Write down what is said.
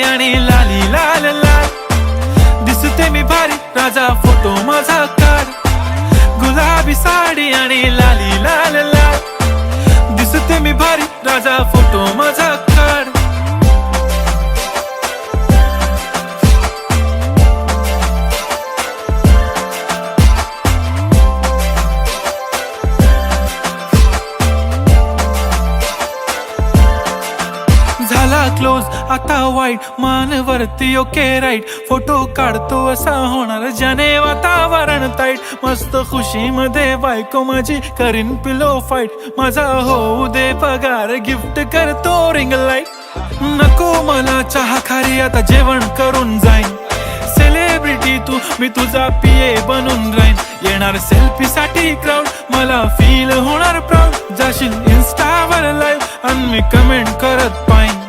आणि लाली लाल लाल दिसते मी भारी राजा फोटो माझा काढ गुलाबी साडी आणि लाली लाल लाल दिसते मी भारी राजा फोटो माझा काढ झाला क्लोज आता वाईट मानवरती ओके राईट फोटो काढतो असा होणार ज्याने वातावरण ताईट मस्त खुशी मध्ये बायको माझी करीन पिलो फाईट माझा होऊ दे पगार गिफ्ट करतो रिंग लाईट नको मला चहा खारी आता जेवण करून जाईन सेलिब्रिटी तू मी तुझा पिये बनून राहीन येणार सेल्फी साठी क्राऊड मला फील होणार प्राऊड जाशील इन्स्टावर लाईव्ह आणि मी कमेंट करत पाहिन